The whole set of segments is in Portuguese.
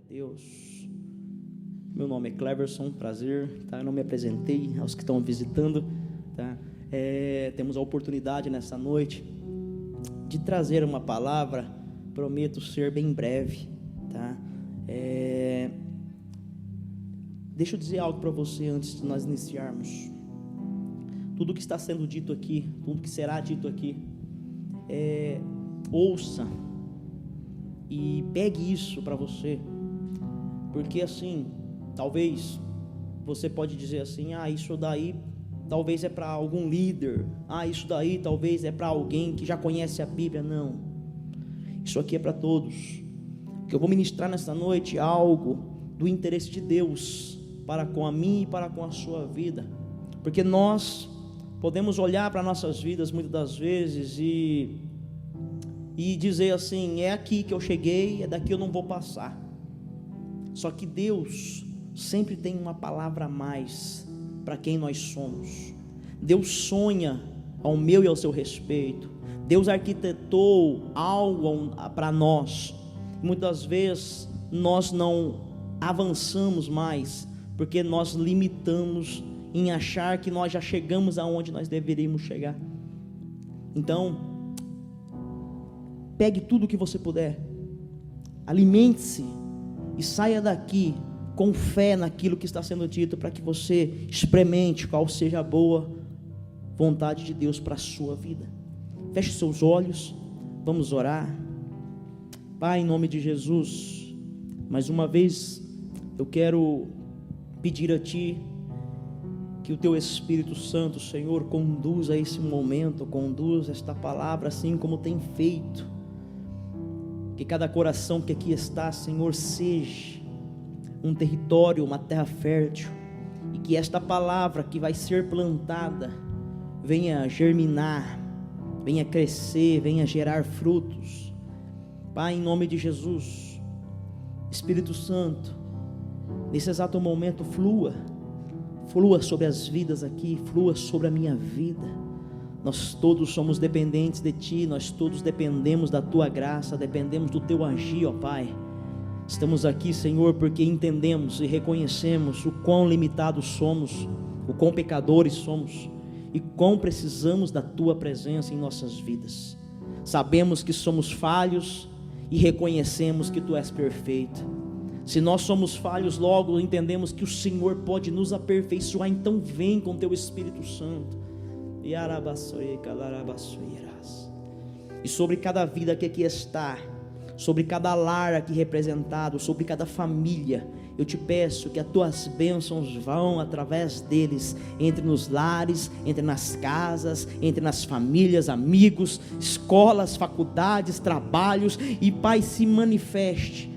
Deus. Meu nome é Cleverson, prazer, tá? Eu não me apresentei aos que estão visitando, tá? Temos a oportunidade nessa noite de trazer uma palavra, prometo ser bem breve, tá? Deixa eu dizer algo para você antes de nós iniciarmos. Tudo que está sendo dito aqui, tudo que será dito aqui, ouça e pegue isso para você, porque assim, talvez você pode dizer assim, isso daí talvez é para algum líder, isso daí talvez é para alguém que já conhece a Bíblia. Não, isso aqui é para todos. Que eu vou ministrar nesta noite algo do interesse de Deus para com a minha e para com a sua vida, porque nós podemos olhar para nossas vidas muitas das vezes e dizer assim, é aqui que eu cheguei, é daqui eu não vou passar. Só que Deus sempre tem uma palavra a mais para quem nós somos. Deus sonha ao meu e ao seu respeito. Deus arquitetou algo para nós. Muitas vezes nós não avançamos mais, porque nós limitamos em achar que nós já chegamos aonde nós deveríamos chegar. Então, pegue tudo o que você puder, alimente-se e saia daqui com fé naquilo que está sendo dito, para que você experimente qual seja a boa vontade de Deus para a sua vida. Feche seus olhos, vamos orar. Pai, em nome de Jesus, mais uma vez eu quero pedir a Ti que o Teu Espírito Santo, Senhor, conduza esse momento, conduza esta palavra assim como tem feito. Que cada coração que aqui está, Senhor, seja um território, uma terra fértil, e que esta palavra que vai ser plantada venha germinar, venha crescer, venha gerar frutos. Pai, em nome de Jesus, Espírito Santo, nesse exato momento flua sobre as vidas aqui, flua sobre a minha vida. Nós todos somos dependentes de Ti, nós todos dependemos da Tua graça, dependemos do Teu agir, ó Pai. Estamos aqui, Senhor, porque entendemos e reconhecemos o quão limitados somos, o quão pecadores somos e quão precisamos da Tua presença em nossas vidas. Sabemos que somos falhos e reconhecemos que Tu és perfeito. Se nós somos falhos, logo entendemos que o Senhor pode nos aperfeiçoar. Então vem com Teu Espírito Santo. E sobre cada vida que aqui está, sobre cada lar aqui representado, sobre cada família, eu te peço que as Tuas bênçãos vão através deles, entre nos lares, entre nas casas, entre nas famílias, amigos, escolas, faculdades, trabalhos, e Pai, se manifeste,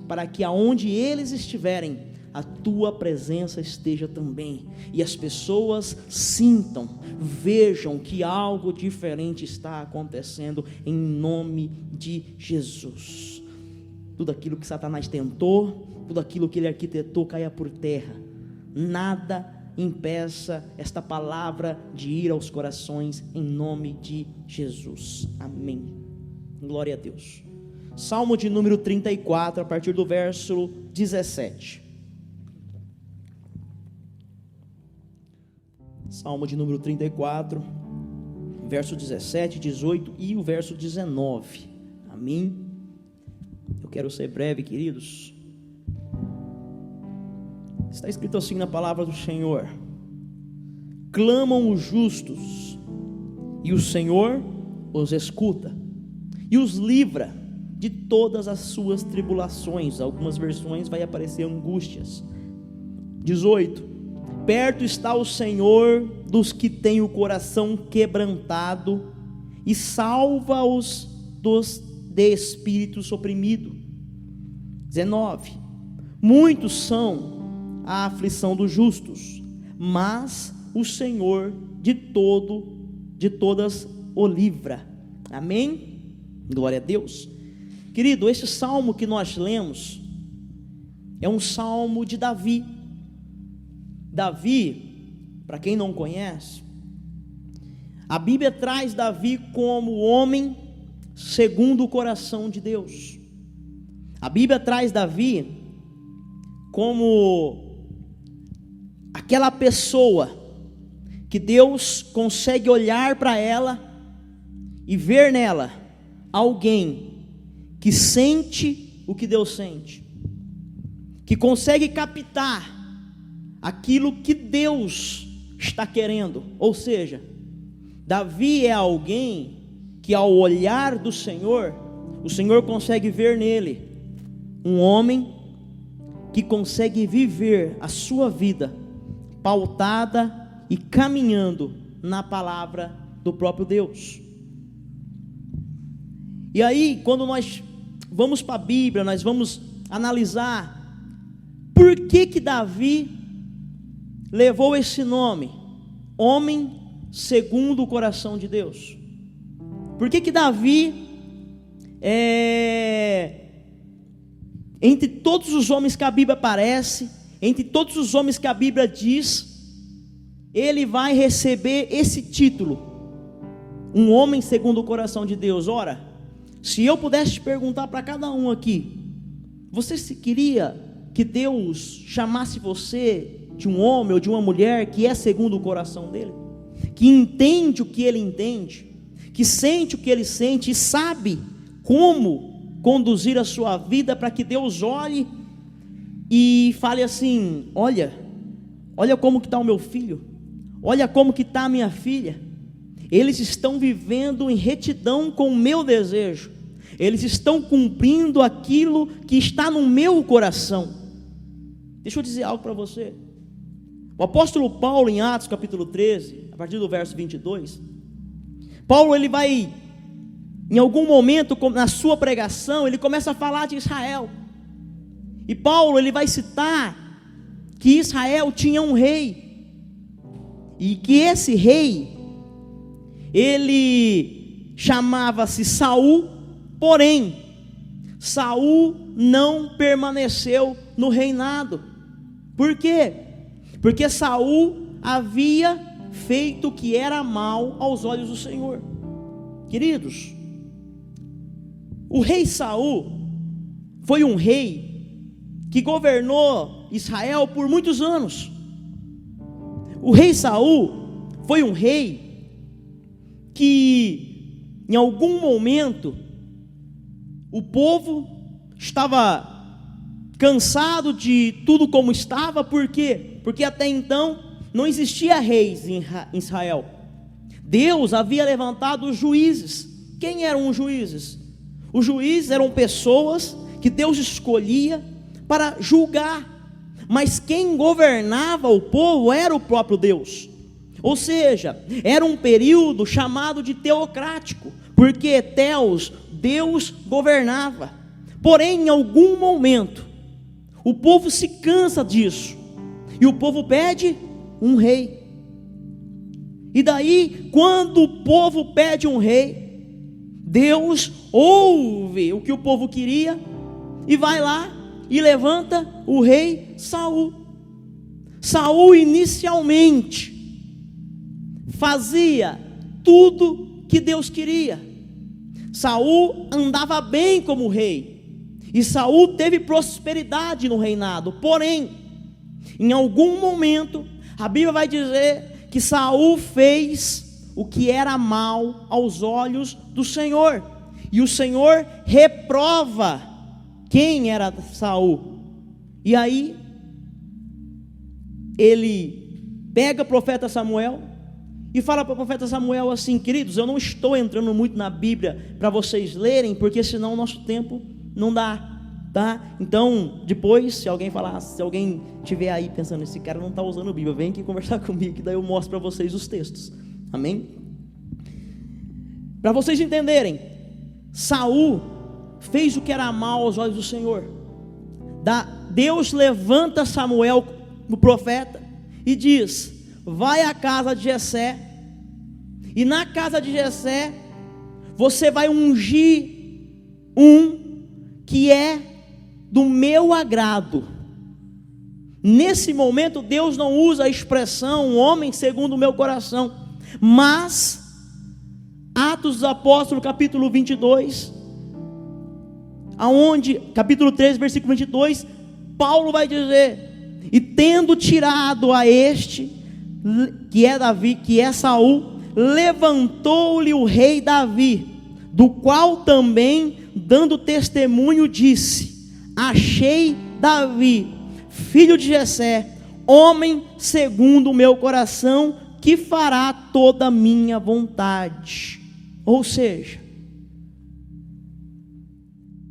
para que aonde eles estiverem, a Tua presença esteja também, e as pessoas sintam, vejam que algo diferente está acontecendo, em nome de Jesus. Tudo aquilo que Satanás tentou, tudo aquilo que ele arquitetou, caia por terra. Nada impeça esta palavra de ir aos corações, em nome de Jesus, amém. Glória a Deus. Salmo de número 34, a partir do verso 17. Salmo de número 34, verso 17, 18 e o verso 19, amém? Eu quero ser breve, queridos. Está escrito assim na palavra do Senhor: clamam os justos, e o Senhor os escuta, e os livra de todas as suas tribulações. Algumas versões vai aparecer angústias. 18: perto está o Senhor dos que têm o coração quebrantado, e salva-os de espíritos oprimido. 19: muitos são a aflição dos justos, mas o Senhor de todas o livra. Amém? Glória a Deus. Querido, esse salmo que nós lemos é um salmo de Davi. Davi, para quem não conhece, a Bíblia traz Davi como homem segundo o coração de Deus. A Bíblia traz Davi como aquela pessoa que Deus consegue olhar para ela e ver nela alguém que sente o que Deus sente, que consegue captar aquilo que Deus está querendo. Ou seja, Davi é alguém que, ao olhar do Senhor, o Senhor consegue ver nele um homem que consegue viver a sua vida pautada e caminhando na palavra do próprio Deus. E aí, quando nós vamos para a Bíblia, nós vamos analisar por que Davi levou esse nome, homem segundo o coração de Deus. Por que Davi, entre todos os homens que a Bíblia aparece, entre todos os homens que a Bíblia diz, ele vai receber esse título, um homem segundo o coração de Deus? Ora, se eu pudesse perguntar para cada um aqui, você se queria que Deus chamasse você de um homem ou de uma mulher que é segundo o coração dele, que entende o que ele entende, que sente o que ele sente e sabe como conduzir a sua vida, para que Deus olhe e fale assim: olha como que está o meu filho, olha como que está a minha filha, eles estão vivendo em retidão com o meu desejo, eles estão cumprindo aquilo que está no meu coração. Deixa eu dizer algo para você. O apóstolo Paulo, em Atos capítulo 13, a partir do verso 22, Paulo, ele vai, em algum momento na sua pregação, ele começa a falar de Israel, e Paulo, ele vai citar que Israel tinha um rei, e que esse rei, ele chamava-se Saul, porém, Saul não permaneceu no reinado. Por quê? Porque Saul havia feito o que era mal aos olhos do Senhor. Queridos, o rei Saul foi um rei que governou Israel por muitos anos. O rei Saul foi um rei que, em algum momento, o povo estava cansado de tudo como estava. Por quê? Porque até então não existia reis em Israel. Deus havia levantado os juízes. Quem eram os juízes? Os juízes eram pessoas que Deus escolhia para julgar, mas quem governava o povo era o próprio Deus. Ou seja, era um período chamado de teocrático, porque Theos, Deus governava. Porém, em algum momento, o povo se cansa disso, e o povo pede um rei. E daí, quando o povo pede um rei, Deus ouve o que o povo queria, e vai lá e levanta o rei Saul. Saul inicialmente fazia tudo que Deus queria. Saul andava bem como rei, e Saul teve prosperidade no reinado. Porém, em algum momento, a Bíblia vai dizer que Saul fez o que era mal aos olhos do Senhor, e o Senhor reprova quem era Saul. E aí ele pega o profeta Samuel e fala para o profeta Samuel assim: queridos, eu não estou entrando muito na Bíblia para vocês lerem, porque senão o nosso tempo não dá, tá? Então, depois, se alguém estiver aí pensando, esse cara não está usando a Bíblia, vem aqui conversar comigo, que daí eu mostro para vocês os textos. Amém? Para vocês entenderem, Saul fez o que era mal aos olhos do Senhor. Deus levanta Samuel, o profeta, e diz: vai à casa de Jessé, e na casa de Jessé você vai ungir um que é do meu agrado. Nesse momento Deus não usa a expressão homem segundo o meu coração, mas Atos dos Apóstolos capítulo 22, capítulo 13 versículo 22, Paulo vai dizer: e tendo tirado a este, que é Davi, que é Saul, levantou-lhe o rei Davi, do qual também, dando testemunho, disse: achei Davi, filho de Jessé, homem segundo o meu coração, que fará toda a minha vontade. Ou seja,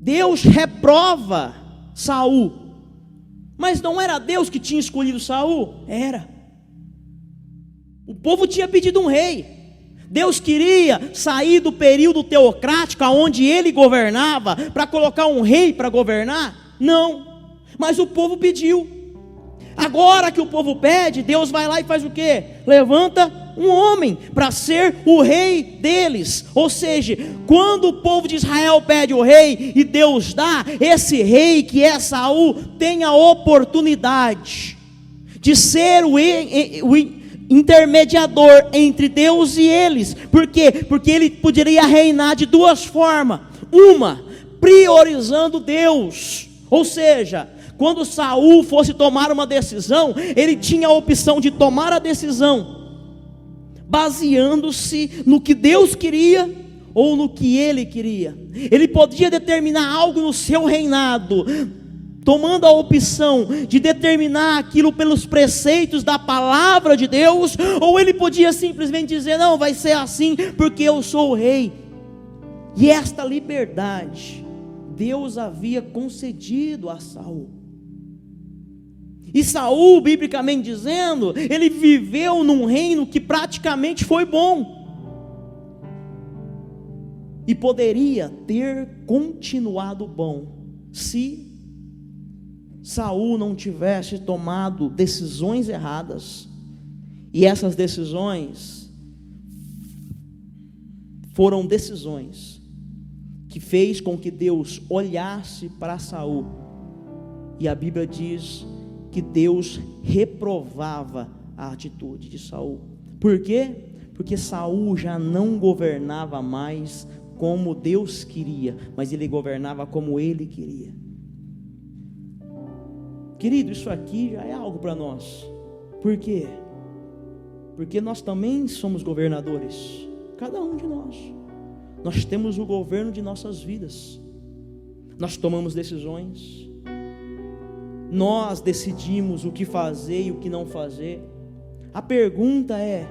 Deus reprova Saul, mas não era Deus que tinha escolhido Saul? Era. O povo tinha pedido um rei. Deus queria sair do período teocrático, onde ele governava, para colocar um rei para governar? Não, mas o povo pediu. Agora que o povo pede, Deus vai lá e faz o quê? Levanta um homem para ser o rei deles. Ou seja, quando o povo de Israel pede o rei e Deus dá, esse rei que é Saul tem a oportunidade de ser o intermediador entre Deus e eles. Por quê? Porque ele poderia reinar de duas formas. Uma, priorizando Deus. Ou seja, quando Saul fosse tomar uma decisão, ele tinha a opção de tomar a decisão baseando-se no que Deus queria ou no que ele queria. Ele podia determinar algo no seu reinado, tomando a opção de determinar aquilo pelos preceitos da palavra de Deus, ou ele podia simplesmente dizer: não, vai ser assim porque eu sou o rei. E esta liberdade Deus havia concedido a Saul. E Saul, biblicamente dizendo, ele viveu num reino que praticamente foi bom, e poderia ter continuado bom, se Saul não tivesse tomado decisões erradas. E essas decisões foram decisões que fez com que Deus olhasse para Saul, e a Bíblia diz que Deus reprovava a atitude de Saul. Por quê? Porque Saul já não governava mais como Deus queria, mas ele governava como ele queria. Querido, isso aqui já é algo para nós. Por quê? Porque nós também somos governadores, cada um de nós. Nós temos o governo de nossas vidas. Nós tomamos decisões. Nós decidimos o que fazer e o que não fazer. A pergunta é: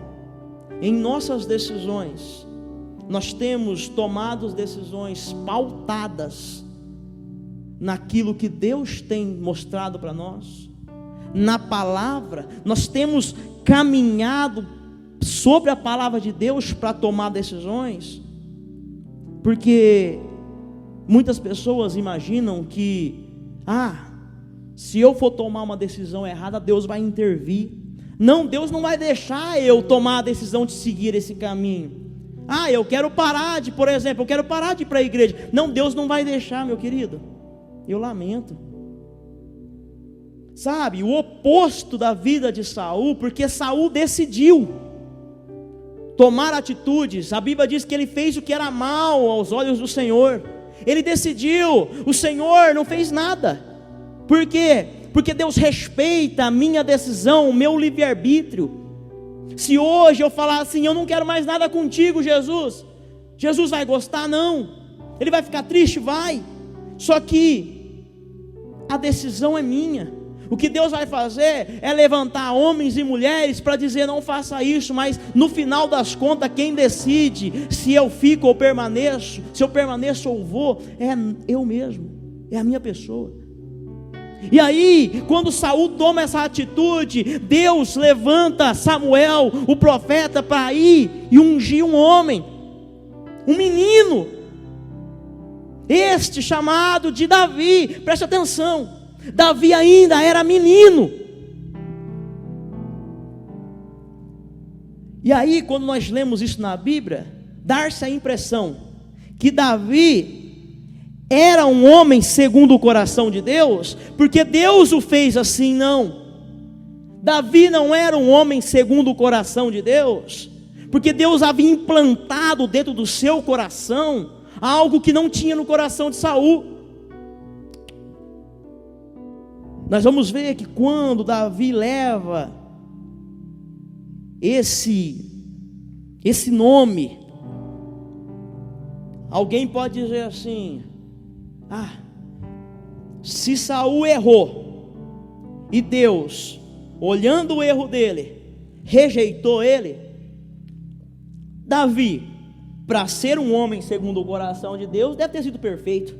em nossas decisões, nós temos tomado decisões pautadas naquilo que Deus tem mostrado para nós? Na palavra, nós temos caminhado sobre a palavra de Deus para tomar decisões? Porque muitas pessoas imaginam que, se eu for tomar uma decisão errada, Deus vai intervir. Não, Deus não vai deixar eu tomar a decisão de seguir esse caminho. Eu quero parar de, por exemplo, eu quero parar de ir para a igreja. Não, Deus não vai deixar, meu querido. Eu lamento. Sabe, o oposto da vida de Saul, porque Saul decidiu tomar atitudes. A Bíblia diz que ele fez o que era mal aos olhos do Senhor. Ele decidiu, o Senhor não fez nada. Por quê? Porque Deus respeita a minha decisão, o meu livre-arbítrio. Se hoje eu falar assim: eu não quero mais nada contigo, Jesus, Jesus vai gostar? Não. Ele vai ficar triste? Vai. Só que a decisão é minha. O que Deus vai fazer é levantar homens e mulheres para dizer: não faça isso, mas no final das contas, quem decide se eu fico ou permaneço, se eu permaneço ou vou, é eu mesmo, é a minha pessoa. E aí, quando Saul toma essa atitude, Deus levanta Samuel, o profeta, para ir e ungir um homem, um menino, este chamado de Davi. Preste atenção, Davi ainda era menino. E aí, quando nós lemos isso na Bíblia, dá-se a impressão que Davi era um homem segundo o coração de Deus, porque Deus o fez assim. Não, Davi não era um homem segundo o coração de Deus, porque Deus havia implantado dentro do seu coração algo que não tinha no coração de Saul. Nós vamos ver que quando Davi leva esse nome, alguém pode dizer assim: se Saul errou e Deus, olhando o erro dele, rejeitou ele, Davi, para ser um homem segundo o coração de Deus, deve ter sido perfeito,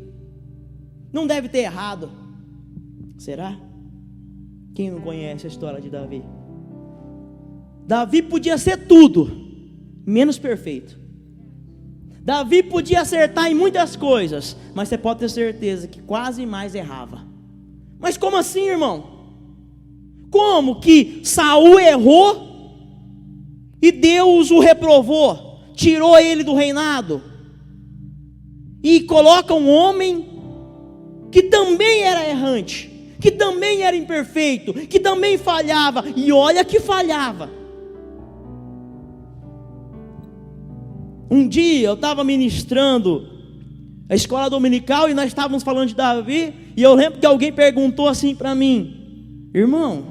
não deve ter errado. Será? Quem não conhece a história de Davi? Davi podia ser tudo menos perfeito. Davi podia acertar em muitas coisas, mas você pode ter certeza que quase mais errava. Mas como assim, irmão? Como que Saul errou e Deus o reprovou, tirou ele do reinado e coloca um homem que também era errante, que também era imperfeito, que também falhava, e olha que falhava. Um dia eu estava ministrando a escola dominical e nós estávamos falando de Davi, e eu lembro que alguém perguntou assim para mim: irmão,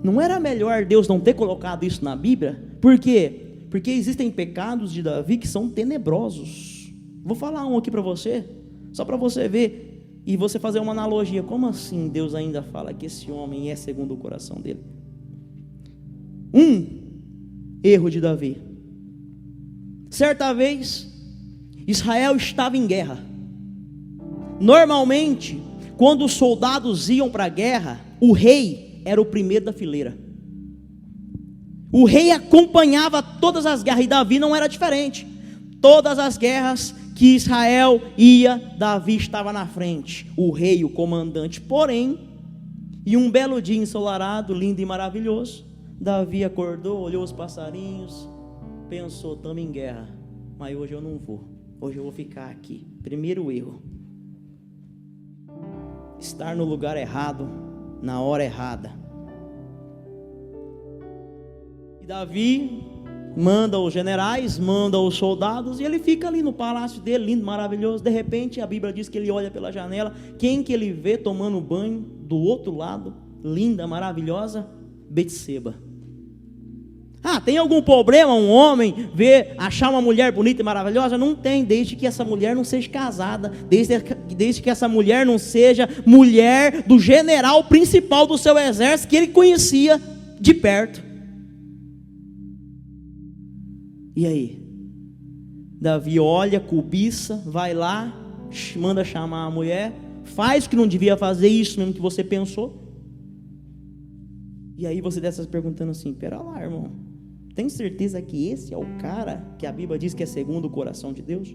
não era melhor Deus não ter colocado isso na Bíblia? Por quê? Porque existem pecados de Davi que são tenebrosos. Vou falar um aqui para você, só para você ver e você fazer uma analogia. Como assim Deus ainda fala que esse homem é segundo o coração dele? Erro de Davi. Certa vez, Israel estava em guerra. Normalmente, quando os soldados iam para a guerra, o rei era o primeiro da fileira. O rei acompanhava todas as guerras, e Davi não era diferente. Todas as guerras que Israel ia, Davi estava na frente, o rei, o comandante. Porém, em um belo dia ensolarado, lindo e maravilhoso, Davi acordou, olhou os passarinhos, pensou: estamos em guerra, mas hoje eu não vou, hoje eu vou ficar aqui. Primeiro erro: estar no lugar errado, na hora errada. E Davi manda os generais, manda os soldados, e ele fica ali no palácio dele, lindo, maravilhoso. De repente a Bíblia diz que ele olha pela janela, quem que ele vê tomando banho do outro lado, linda, maravilhosa? Betseba. Tem algum problema um homem achar uma mulher bonita e maravilhosa? Não tem, desde que essa mulher não seja casada, desde que essa mulher não seja mulher do general principal do seu exército, que ele conhecia de perto. E aí? Davi olha, cobiça, vai lá, manda chamar a mulher, faz o que não devia fazer, isso mesmo que você pensou. E aí você deve estar se perguntando assim: pera lá, irmão, tem certeza que esse é o cara que a Bíblia diz que é segundo o coração de Deus?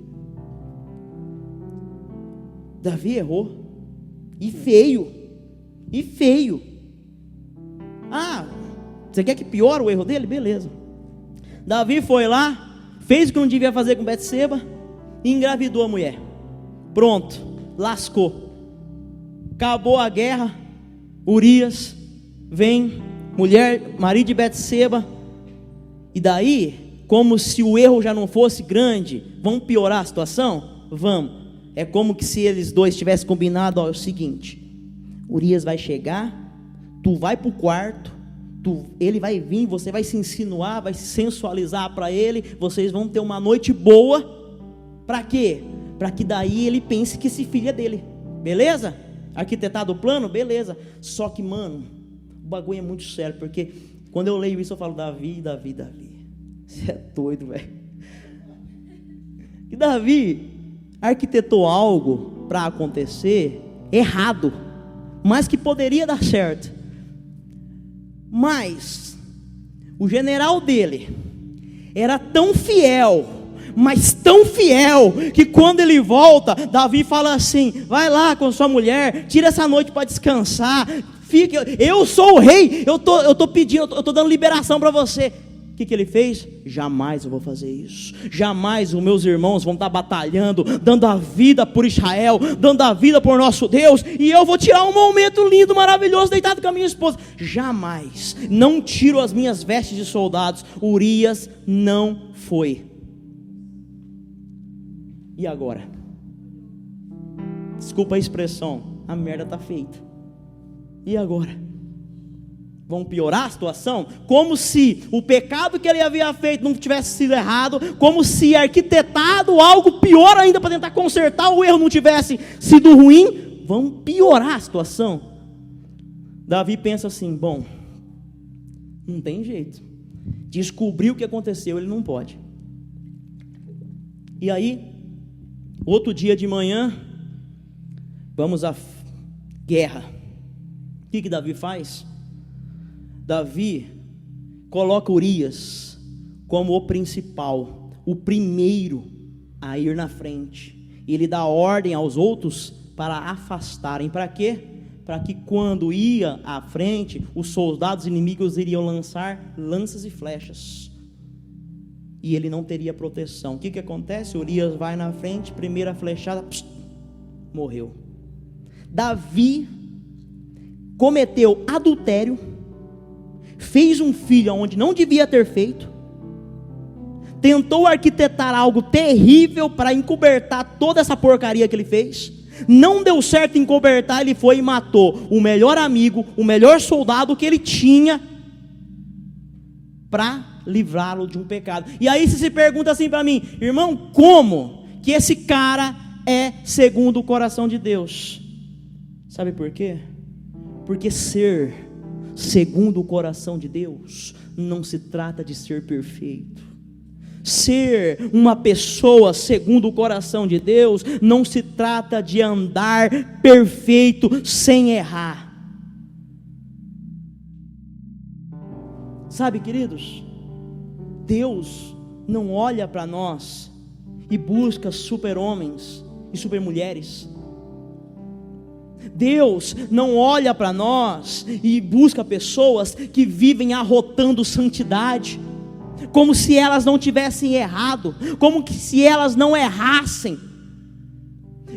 Davi errou, e feio, você quer que piore o erro dele? Beleza. Davi foi lá, fez o que não devia fazer com Betseba, e engravidou a mulher. Pronto, lascou, acabou a guerra. Urias vem, marido de Betseba. E daí, como se o erro já não fosse grande, vamos piorar a situação? Vamos. É como que se eles dois tivessem combinado: é o seguinte, Urias vai chegar, tu vai para o quarto, ele vai vir, você vai se insinuar, vai se sensualizar para ele, vocês vão ter uma noite boa. Para quê? Para que daí ele pense que esse filho é dele. Beleza? Arquitetado o plano? Beleza. Só que, mano, o bagulho é muito sério, porque quando eu leio isso eu falo: Davi, você é doido, velho. E Davi arquitetou algo para acontecer errado, mas que poderia dar certo. Mas o general dele era tão fiel, mas tão fiel, que quando ele volta, Davi fala assim: vai lá com sua mulher, tira essa noite para descansar, eu sou o rei, eu tô pedindo, eu tô dando liberação para você. O que ele fez? Jamais eu vou fazer isso. Jamais os meus irmãos vão estar batalhando, dando a vida por Israel, dando a vida por nosso Deus, e eu vou tirar um momento lindo, maravilhoso, deitado com a minha esposa. Jamais. Não tiro as minhas vestes de soldados. Urias não foi. E agora? Desculpa a expressão, a merda está feita. E agora? Vão piorar a situação? Como se o pecado que ele havia feito não tivesse sido errado, como se arquitetado algo pior ainda para tentar consertar o erro não tivesse sido ruim. Vão piorar a situação. Davi pensa assim: bom, não tem jeito, descobrir o que aconteceu ele não pode. E aí, outro dia de manhã, vamos à guerra. O que Davi faz? Davi coloca Urias como o principal, o primeiro a ir na frente. E ele dá ordem aos outros para afastarem. Para quê? Para que quando ia à frente, os soldados inimigos iriam lançar lanças e flechas. E ele não teria proteção. O que acontece? Urias vai na frente, primeira flechada, morreu. Davi cometeu adultério, fez um filho onde não devia ter feito, tentou arquitetar algo terrível para encobertar toda essa porcaria que ele fez. Não deu certo encobertar, ele foi e matou o melhor amigo, o melhor soldado que ele tinha, para livrá-lo de um pecado. E aí você se pergunta assim para mim: irmão, como que esse cara é segundo o coração de Deus? Sabe por quê? Porque ser segundo o coração de Deus não se trata de ser perfeito. Ser uma pessoa segundo o coração de Deus não se trata de andar perfeito sem errar. Sabe, queridos, Deus não olha para nós e busca super-homens e super-mulheres. Deus não olha para nós e busca pessoas que vivem arrotando santidade, como se elas não tivessem errado, como que se elas não errassem.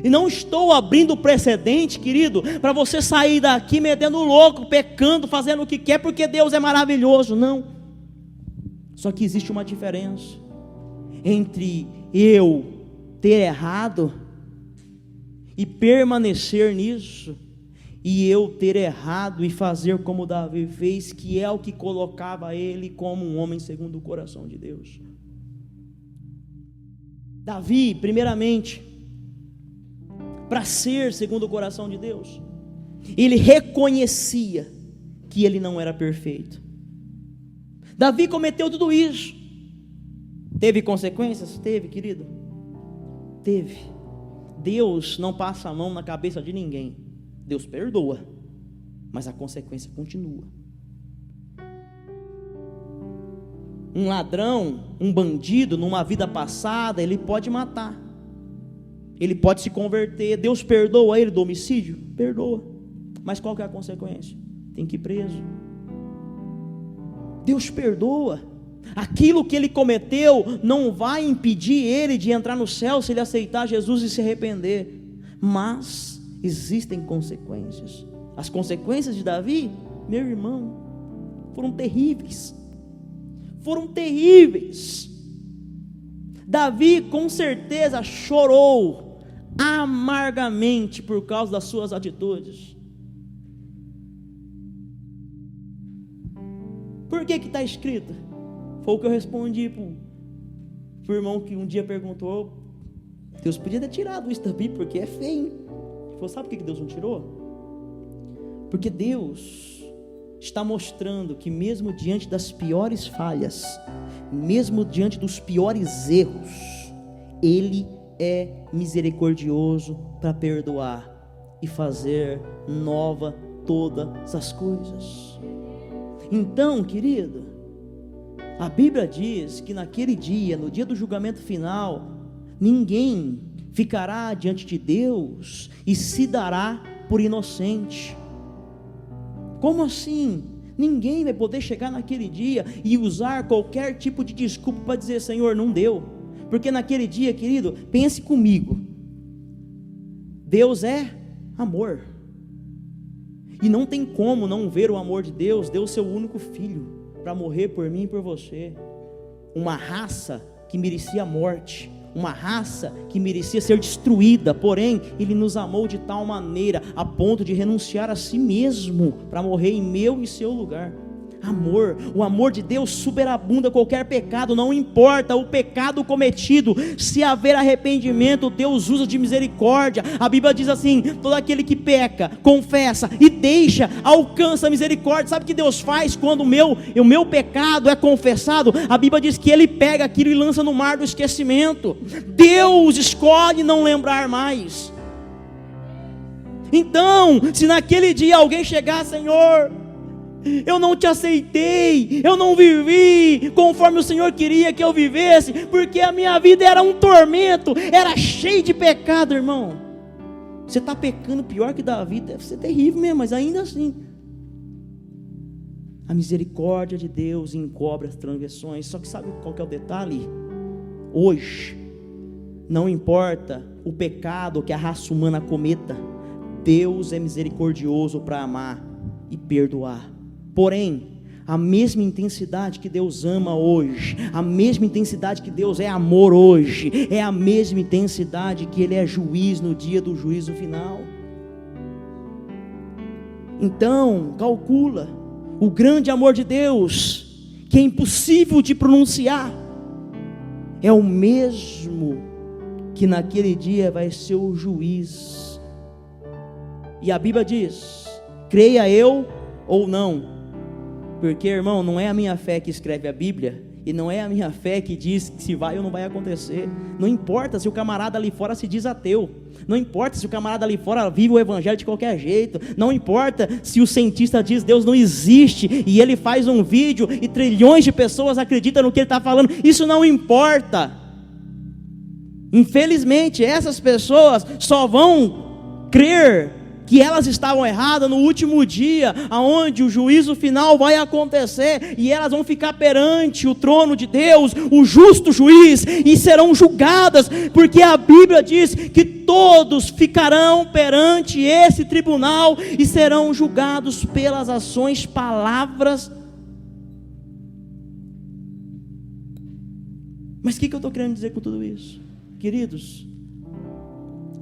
E não estou abrindo precedente, querido, para você sair daqui metendo louco, pecando, fazendo o que quer, porque Deus é maravilhoso. Não. Só que existe uma diferença entre eu ter errado e permanecer nisso, e eu ter errado e fazer como Davi fez, que é o que colocava ele como um homem segundo o coração de Deus. Davi, primeiramente, para ser segundo o coração de Deus, ele reconhecia que ele não era perfeito. Davi cometeu tudo isso. Teve consequências? Teve, querido. Teve. Deus não passa a mão na cabeça de ninguém. Deus perdoa, mas a consequência continua. Um ladrão, um bandido, numa vida passada, ele pode matar, ele pode se converter. Deus perdoa ele do homicídio? Perdoa. Mas qual que é a consequência? Tem que ir preso. Deus perdoa. Aquilo que ele cometeu não vai impedir ele de entrar no céu se ele aceitar Jesus e se arrepender. Mas existem consequências. As consequências de Davi, meu irmão, foram terríveis. Foram terríveis. Davi com certeza chorou amargamente por causa das suas atitudes. Por que está escrito? Foi o que eu respondi para o irmão que um dia perguntou. Deus podia ter tirado isso da Bíblia, porque é feio, hein? Ele falou: sabe por que Deus não tirou? Porque Deus está mostrando que mesmo diante das piores falhas, mesmo diante dos piores erros, Ele é misericordioso para perdoar e fazer nova todas as coisas. Então, querido, a Bíblia diz que naquele dia, no dia do julgamento final, ninguém ficará diante de Deus e se dará por inocente. Como assim? Ninguém vai poder chegar naquele dia e usar qualquer tipo de desculpa para dizer: Senhor, não deu. Porque naquele dia, querido, pense comigo, Deus é amor, e não tem como não ver o amor de Deus. Deu o seu único filho para morrer por mim e por você, uma raça que merecia a morte, uma raça que merecia ser destruída, porém Ele nos amou de tal maneira, a ponto de renunciar a si mesmo, para morrer em meu e seu lugar. Amor, o amor de Deus superabunda qualquer pecado, não importa o pecado cometido, se haver arrependimento, Deus usa de misericórdia. A Bíblia diz assim: todo aquele que peca, confessa e deixa, alcança a misericórdia. Sabe o que Deus faz quando o meu pecado é confessado? A Bíblia diz que Ele pega aquilo e lança no mar do esquecimento. Deus escolhe não lembrar mais. Então, se naquele dia alguém chegar: Senhor, eu não te aceitei, eu não vivi conforme o Senhor queria que eu vivesse, porque a minha vida era um tormento, era cheio de pecado, irmão. Você está pecando pior que Davi, deve ser terrível mesmo, mas ainda assim, a misericórdia de Deus encobre as transgressões. Só que sabe qual que é o detalhe? Hoje, não importa o pecado que a raça humana cometa, Deus é misericordioso para amar e perdoar. Porém, a mesma intensidade que Deus ama hoje, a mesma intensidade que Deus é amor hoje, é a mesma intensidade que Ele é juiz no dia do juízo final. Então, calcula, o grande amor de Deus, que é impossível de pronunciar, é o mesmo que naquele dia vai ser o juiz. E a Bíblia diz: creia eu ou não. Porque, irmão, não é a minha fé que escreve a Bíblia, e não é a minha fé que diz que se vai ou não vai acontecer. Não importa se o camarada ali fora se diz ateu, não importa se o camarada ali fora vive o evangelho de qualquer jeito, não importa se o cientista diz Deus não existe, e ele faz um vídeo e trilhões de pessoas acreditam no que ele está falando. Isso não importa. Infelizmente, essas pessoas só vão crer que elas estavam erradas no último dia, aonde o juízo final vai acontecer, e elas vão ficar perante o trono de Deus, o justo juiz, e serão julgadas, porque a Bíblia diz que todos ficarão perante esse tribunal, e serão julgados pelas ações, palavras. Mas o que eu estou querendo dizer com tudo isso? Queridos,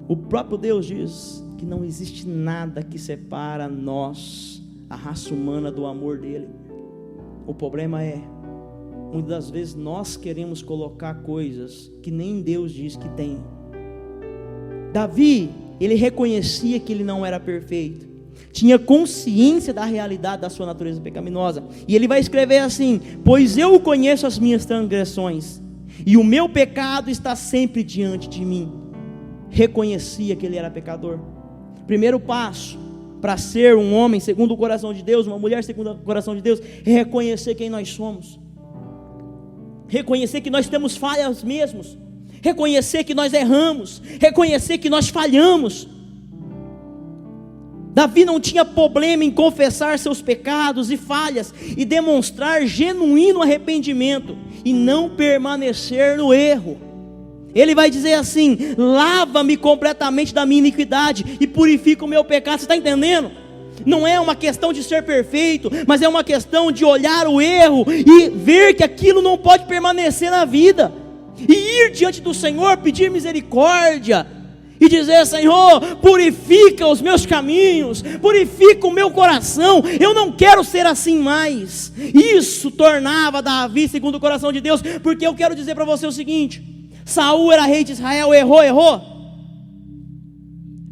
o próprio Deus diz que não existe nada que separa nós, a raça humana, do amor dele. O problema é, muitas das vezes nós queremos colocar coisas que nem Deus diz que tem. Davi, ele reconhecia que ele não era perfeito, tinha consciência da realidade da sua natureza pecaminosa, e ele vai escrever assim: pois eu conheço as minhas transgressões, e o meu pecado está sempre diante de mim. Reconhecia que ele era pecador. Primeiro passo para ser um homem segundo o coração de Deus, uma mulher segundo o coração de Deus, é reconhecer quem nós somos, reconhecer que nós temos falhas mesmos, reconhecer que nós erramos, reconhecer que nós falhamos. Davi não tinha problema em confessar seus pecados e falhas e demonstrar genuíno arrependimento e não permanecer no erro. Ele vai dizer assim: lava-me completamente da minha iniquidade e purifica o meu pecado. Você está entendendo? Não é uma questão de ser perfeito, mas é uma questão de olhar o erro e ver que aquilo não pode permanecer na vida, e ir diante do Senhor, pedir misericórdia e dizer: Senhor, purifica os meus caminhos, purifica o meu coração, eu não quero ser assim mais. Isso tornava Davi segundo o coração de Deus, porque eu quero dizer para você o seguinte: Saul era rei de Israel, errou,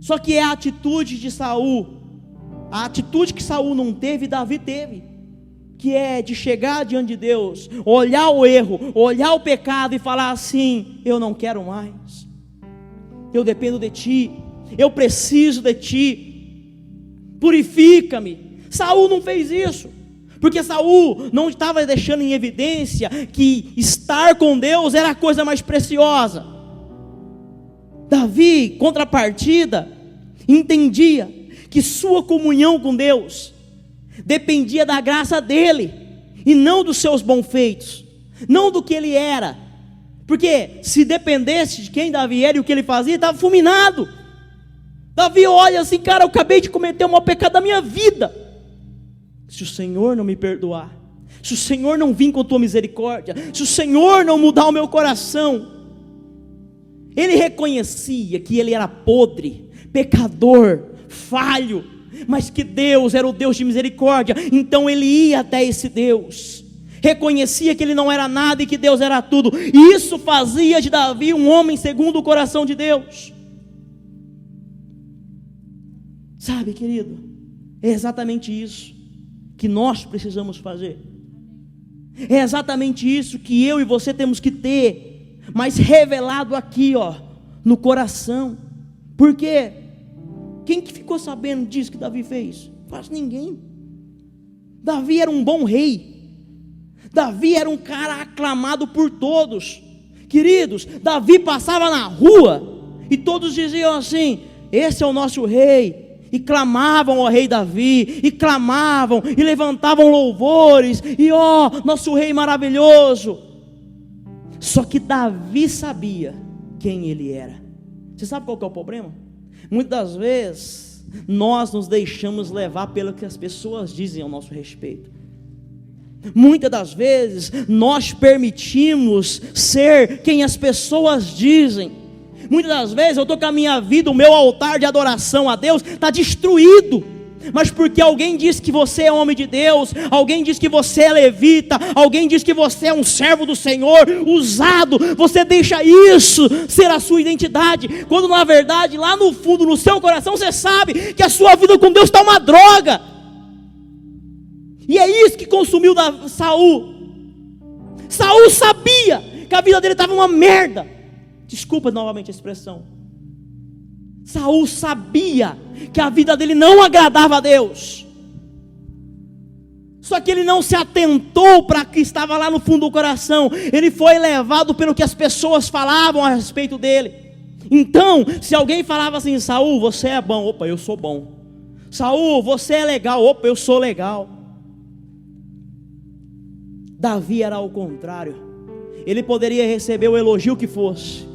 só que é a atitude de Saul, a atitude que Saul não teve, Davi teve, que é de chegar diante de Deus, olhar o erro, olhar o pecado e falar assim: eu não quero mais, eu dependo de Ti, eu preciso de Ti, purifica-me. Saul não fez isso, porque Saul não estava deixando em evidência que estar com Deus era a coisa mais preciosa. Davi, contrapartida, entendia que sua comunhão com Deus dependia da graça dele, e não dos seus bons feitos, não do que ele era, porque se dependesse de quem Davi era e o que ele fazia, estava fulminado. Davi olha assim: cara, eu acabei de cometer o maior pecado da minha vida. Se o Senhor não me perdoar, se o Senhor não vir com tua misericórdia, se o Senhor não mudar o meu coração, Ele reconhecia que ele era podre, pecador, falho, mas que Deus era o Deus de misericórdia. Então ele ia até esse Deus, reconhecia que ele não era nada e que Deus era tudo. E isso fazia de Davi um homem segundo o coração de Deus. Sabe, querido, é exatamente isso que nós precisamos fazer. É exatamente isso que eu e você temos que ter, mas revelado aqui, ó, no coração. Por quê? Quem que ficou sabendo disso que Davi fez? Quase ninguém. Davi era um bom rei. Davi era um cara aclamado por todos. Queridos, Davi passava na rua e todos diziam assim: esse é o nosso rei. E clamavam ao rei Davi, e clamavam, e levantavam louvores, e ó, nosso rei maravilhoso. Só que Davi sabia quem ele era. Você sabe qual que é o problema? Muitas vezes nós nos deixamos levar pelo que as pessoas dizem ao nosso respeito. Muitas das vezes nós permitimos ser quem as pessoas dizem. Muitas das vezes eu estou com a minha vida, o meu altar de adoração a Deus está destruído, mas porque alguém diz que você é homem de Deus, alguém diz que você é levita, alguém diz que você é um servo do Senhor, usado, você deixa isso ser a sua identidade, quando na verdade lá no fundo, no seu coração, você sabe que a sua vida com Deus está uma droga. E é isso que consumiu Saul. Saul sabia que a vida dele estava uma merda. Desculpa novamente a expressão. Saul sabia que a vida dele não agradava a Deus. Só que ele não se atentou para o que estava lá no fundo do coração. Ele foi levado pelo que as pessoas falavam a respeito dele. Então, se alguém falava assim: Saul, você é bom. Opa, eu sou bom. Saul, você é legal. Opa, eu sou legal. Davi era ao contrário. Ele poderia receber o elogio que fosse.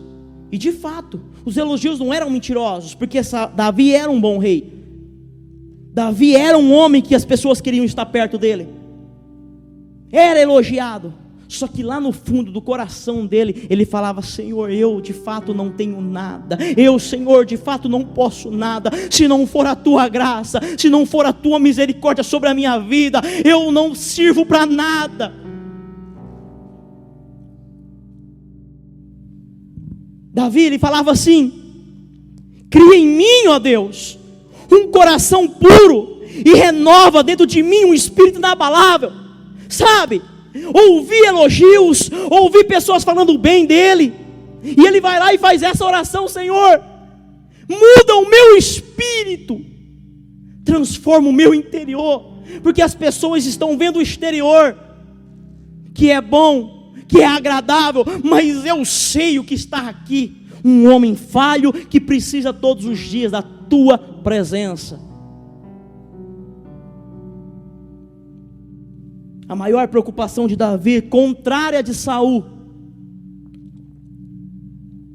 E de fato, os elogios não eram mentirosos, porque Davi era um bom rei. Davi era um homem que as pessoas queriam estar perto dele. Era elogiado. Só que lá no fundo do coração dele, ele falava: Senhor, eu de fato não tenho nada. Eu, Senhor, de fato não posso nada. Se não for a tua graça, se não for a tua misericórdia sobre a minha vida, eu não sirvo para nada. Davi, ele falava assim: cria em mim, ó Deus, um coração puro e renova dentro de mim um espírito inabalável. Sabe, ouvi elogios, ouvi pessoas falando bem dele, e ele vai lá e faz essa oração: Senhor, muda o meu espírito, transforma o meu interior, porque as pessoas estão vendo o exterior, que é bom, que é agradável, mas eu sei o que está aqui, um homem falho que precisa todos os dias da tua presença. A maior preocupação de Davi, contrária de Saul,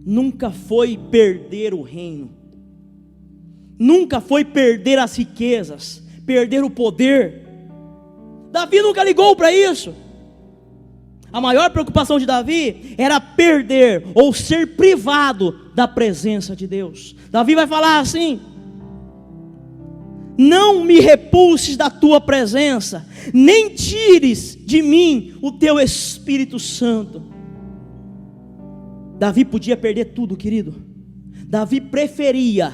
nunca foi perder o reino, nunca foi perder as riquezas, perder o poder. Davi nunca ligou para isso. A maior preocupação de Davi era perder ou ser privado da presença de Deus. Davi vai falar assim: não me repulses da tua presença, nem tires de mim o teu Espírito Santo. Davi podia perder tudo, querido. Davi preferia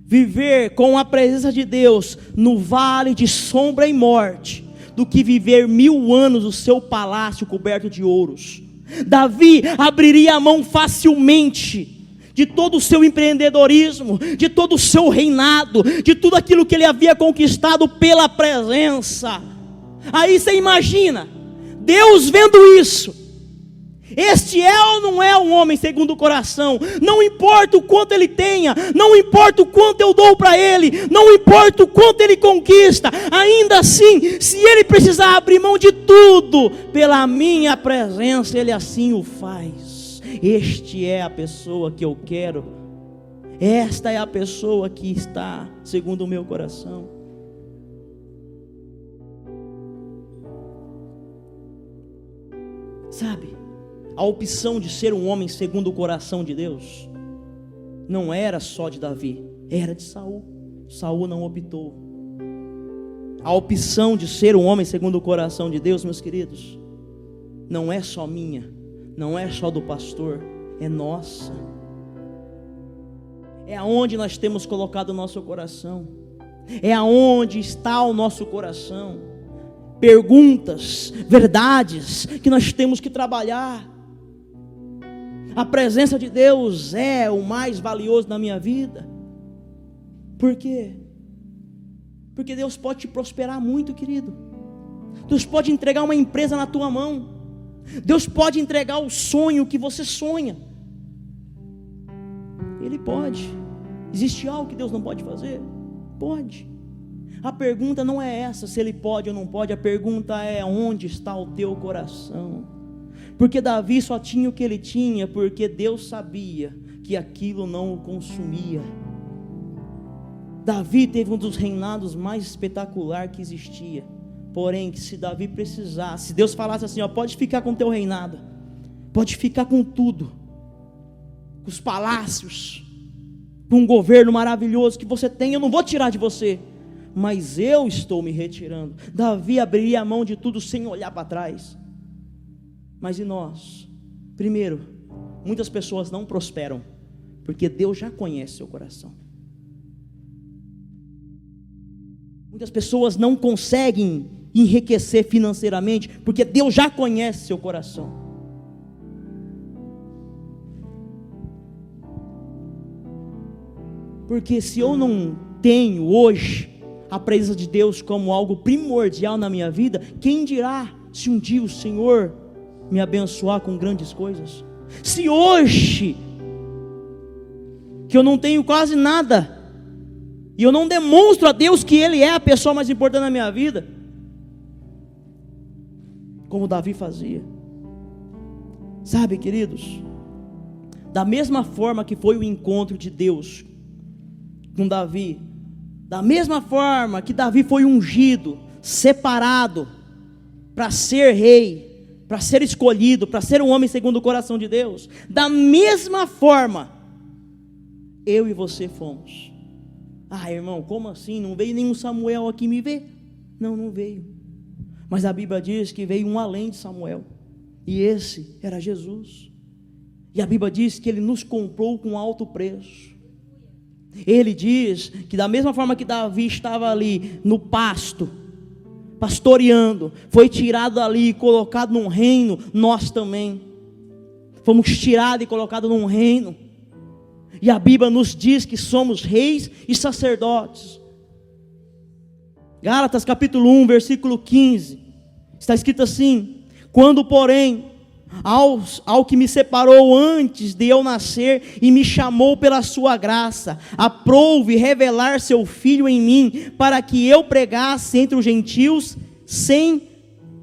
viver com a presença de Deus no vale de sombra e morte, do que viver 1000 anos no seu palácio coberto de ouros. Davi abriria a mão facilmente de todo o seu empreendedorismo, de todo o seu reinado, de tudo aquilo que ele havia conquistado pela presença. Aí você imagina, Deus vendo isso: este é ou não é um homem segundo o coração? Não importa o quanto ele tenha, não importa o quanto eu dou para ele, não importa o quanto ele conquista, ainda assim, se ele precisar abrir mão de tudo pela minha presença, ele assim o faz. Este é a pessoa que eu quero, esta é a pessoa que está segundo o meu coração. Sabe, a opção de ser um homem segundo o coração de Deus não era só de Davi, era de Saul. Saul não optou. A opção de ser um homem segundo o coração de Deus, meus queridos, não é só minha, não é só do pastor, é nossa. É aonde nós temos colocado o nosso coração, é aonde está o nosso coração. Perguntas, verdades que nós temos que trabalhar. A presença de Deus é o mais valioso na minha vida. Por quê? Porque Deus pode te prosperar muito, querido. Deus pode entregar uma empresa na tua mão. Deus pode entregar o sonho que você sonha. Ele pode. Existe algo que Deus não pode fazer? Pode. A pergunta não é essa, se Ele pode ou não pode. A pergunta é: onde está o teu coração? Porque Davi só tinha o que ele tinha porque Deus sabia que aquilo não o consumia. Davi teve um dos reinados mais espetaculares que existia. Porém, que se Davi precisasse, se Deus falasse assim, ó, pode ficar com o teu reinado, pode ficar com tudo, com os palácios, com um governo maravilhoso que você tem, eu não vou tirar de você, mas eu estou me retirando. Davi abriria a mão de tudo sem olhar para trás. Mas e nós? Primeiro, muitas pessoas não prosperam porque Deus já conhece seu coração. Muitas pessoas não conseguem enriquecer financeiramente porque Deus já conhece seu coração. Porque se eu não tenho hoje a presença de Deus como algo primordial na minha vida, quem dirá se um dia o Senhor me abençoar com grandes coisas? Se hoje que eu não tenho quase nada e eu não demonstro a Deus que Ele é a pessoa mais importante na minha vida, como Davi fazia. Sabe, queridos, da mesma forma que foi o encontro de Deus com Davi, da mesma forma que Davi foi ungido, separado para ser rei, para ser escolhido, para ser um homem segundo o coração de Deus, da mesma forma eu e você fomos. Ah, irmão, como assim? Não veio nenhum Samuel aqui me ver? Não, não veio. Mas a Bíblia diz que veio um além de Samuel, e esse era Jesus. E a Bíblia diz que Ele nos comprou com alto preço. Ele diz que da mesma forma que Davi estava ali no pasto, pastoreando, foi tirado dali e colocado num reino, nós também fomos tirados e colocados num reino. E a Bíblia nos diz que somos reis e sacerdotes. Gálatas capítulo 1, versículo 15, está escrito assim: quando porém ao que me separou antes de eu nascer e me chamou pela sua graça, aprouve revelar seu Filho em mim, para que eu pregasse entre os gentios sem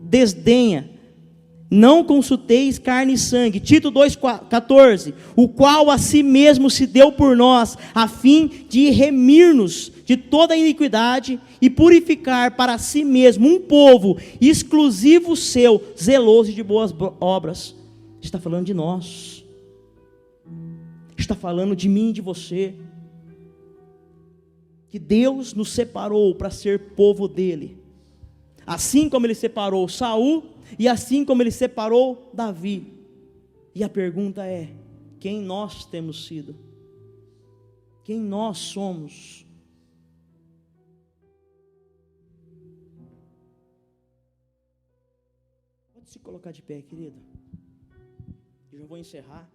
desdenha. Não consulteis carne e sangue. Tito 2,14, o qual a si mesmo se deu por nós, a fim de remir-nos de toda a iniquidade e purificar para si mesmo um povo exclusivo seu, zeloso de boas obras. Está falando de nós, está falando de mim e de você, que Deus nos separou para ser povo dele, assim como Ele separou Saul, e assim como Ele separou Davi. E a pergunta é: quem nós temos sido? Quem nós somos? Pode se colocar de pé, querido. Eu já vou encerrar.